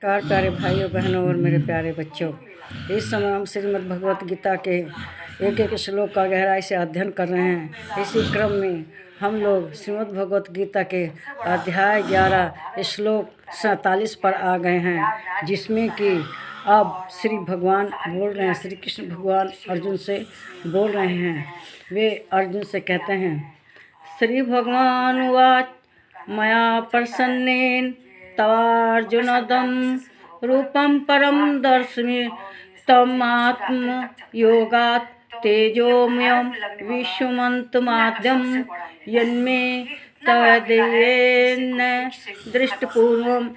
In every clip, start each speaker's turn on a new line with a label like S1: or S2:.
S1: Car प्यारे भाइयों बहनों और मेरे प्यारे बच्चों, इस समय हम श्रीमद् भगवत गीता के एक एक श्लोक का गहराई से अध्ययन कर रहे हैं। इसी क्रम में हम लोग श्रीमद् भगवत गीता के अध्याय 11 श्लोक 47 पर आ गए हैं, जिसमें कि अब श्री भगवान बोल रहे हैं, श्री कृष्ण भगवान अर्जुन से बोल रहे हैं। वे अर्जुन से कहते हैं, श्री भगवान उवाच मया प्रसन्नेन तवार्जुनदं रूपं परं दर्शमि तमात्म योगात् तेजोमयं विश्वमन्तमाद्यं यन्मे तदेन दृष्टपूर्वम।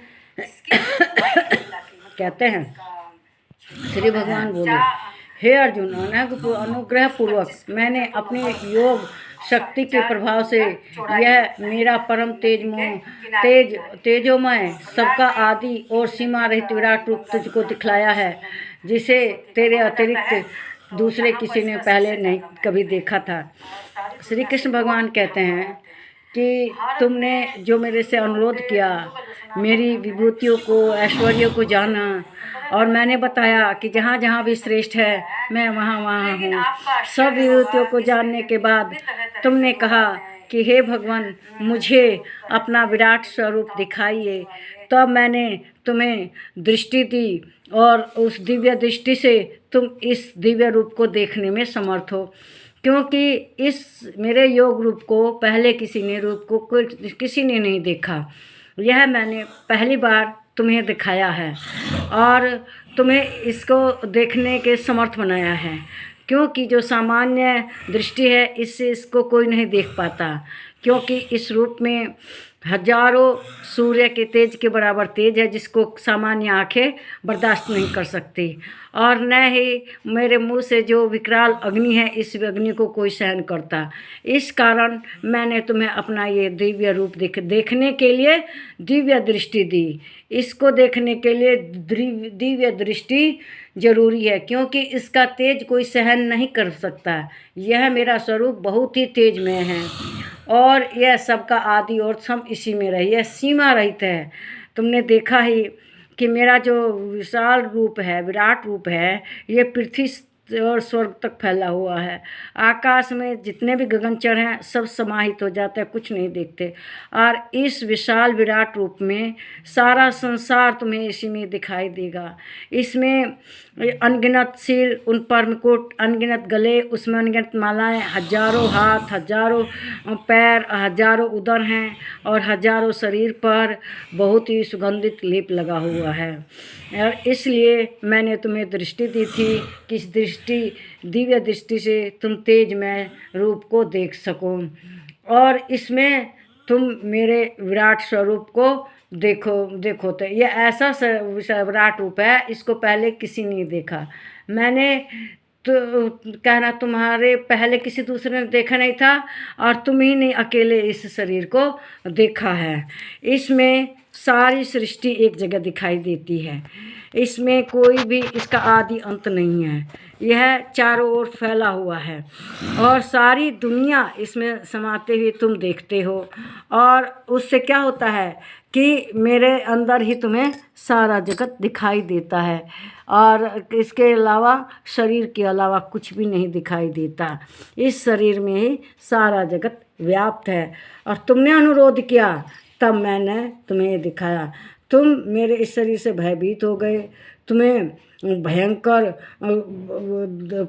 S1: कहते हैं, श्री भगवान बोले, हे अर्जुन, अनुग्रह पूर्वक मैंने अपने योग शक्ति के प्रभाव से यह मेरा परम तेजोमय सबका आदि और सीमा रहित विराट रूप तुझको दिखलाया है, जिसे तेरे अतिरिक्त दूसरे किसी ने पहले नहीं कभी देखा था। श्री कृष्ण भगवान कहते हैं कि तुमने जो मेरे से अनुरोध किया, मेरी विभूतियों को, ऐश्वर्य को जाना, और मैंने बताया कि जहाँ जहाँ भी श्रेष्ठ है मैं वहाँ वहाँ हूँ। सब विभूतियों को जानने के बाद तुमने कहा कि हे भगवान, मुझे अपना विराट स्वरूप दिखाइए। तब मैंने तुम्हें दृष्टि दी और उस दिव्य दृष्टि से तुम इस दिव्य रूप को देखने में समर्थ हो, क्योंकि इस मेरे योग रूप को पहले किसी ने नहीं देखा। यह मैंने पहली बार तुम्हें दिखाया है और तुम्हें इसको देखने के समर्थ बनाया है, क्योंकि जो सामान्य दृष्टि है इससे इसको कोई नहीं देख पाता, क्योंकि इस रूप में हजारों सूर्य के तेज के बराबर तेज है, जिसको सामान्य आंखें बर्दाश्त नहीं कर सकती, और न ही मेरे मुंह से जो विकराल अग्नि है इस अग्नि को कोई सहन करता। इस कारण मैंने तुम्हें अपना ये दिव्य रूप देखने के लिए दिव्य दृष्टि दी। इसको देखने के लिए दिव्य दृष्टि जरूरी है, क्योंकि इसका तेज कोई सहन नहीं कर सकता। यह मेरा स्वरूप बहुत ही तेजमय है और यह सबका आदि और सब इसी में रही, यह सीमा रहित है। तुमने देखा ही कि मेरा जो विशाल रूप है, विराट रूप है, ये पृथ्वी और स्वर्ग तक फैला हुआ है। आकाश में जितने भी गगनचर हैं सब समाहित हो जाते हैं, कुछ नहीं देखते। और इस विशाल विराट रूप में सारा संसार तुम्हें इसी में दिखाई देगा। इसमें अनगिनत सिर, उन पर मुकुट, अनगिनत गले, उसमें अनगिनत मालाएं, हजारों हाथ, हजारों पैर, हजारों उदर हैं और हजारों शरीर पर बहुत ही सुगंधित लेप लगा हुआ है। और इसलिए मैंने तुम्हें दृष्टि दी थी कि इस दिव्य दृष्टि से तुम तेजमय रूप को देख सको और इसमें तुम मेरे विराट स्वरूप को देखो। तो ये ऐसा विराट रूप है, इसको पहले किसी ने देखा। मैंने तो कहना तुम्हारे पहले किसी दूसरे ने देखा नहीं था और तुम ही ने अकेले इस शरीर को देखा है। इसमें सारी सृष्टि एक जगह दिखाई देती है, इसमें कोई भी इसका आदि अंत नहीं है। यह चारों ओर फैला हुआ है और सारी दुनिया इसमें समाते हुए तुम देखते हो, और उससे क्या होता है कि मेरे अंदर ही तुम्हें सारा जगत दिखाई देता है और इसके अलावा, शरीर के अलावा कुछ भी नहीं दिखाई देता। इस शरीर में ही सारा जगत व्याप्त है और तुमने अनुरोध किया तब मैंने तुम्हें दिखाया। तुम मेरे इस शरीर से भयभीत हो गए, तुम्हें भयंकर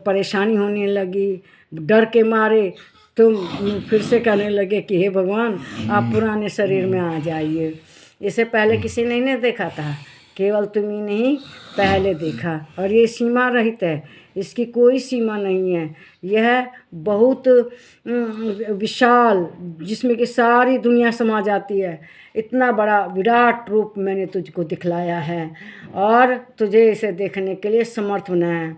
S1: परेशानी होने लगी, डर के मारे तुम फिर से कहने लगे कि हे भगवान, आप पुराने शरीर में आ जाइए। इसे पहले किसी ने नहीं देखा था, केवल तुम ही नहीं पहले देखा, और ये सीमा रहित है, इसकी कोई सीमा नहीं है। यह बहुत विशाल, जिसमें कि सारी दुनिया समा जाती है, इतना बड़ा विराट रूप मैंने तुझको दिखलाया है और तुझे इसे देखने के लिए समर्थ बनाया है।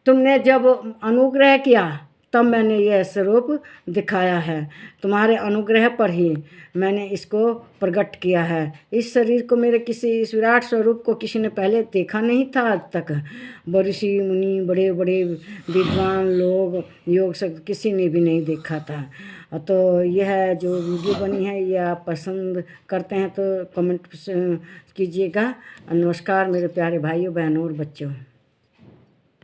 S1: तुमने जब अनुग्रह किया तब मैंने यह स्वरूप दिखाया है। तुम्हारे अनुग्रह पर ही मैंने इसको प्रकट किया है। इस शरीर को मेरे इस विराट स्वरूप को किसी ने पहले देखा नहीं था आज तक। ऋषि मुनि, बड़े बड़े विद्वान लोग, योग शक्ति, किसी ने भी नहीं देखा था। तो यह जो वीडियो बनी है ये आप पसंद करते हैं तो कमेंट कीजिएगा। नमस्कार मेरे प्यारे भाइयों, बहनों और बच्चों।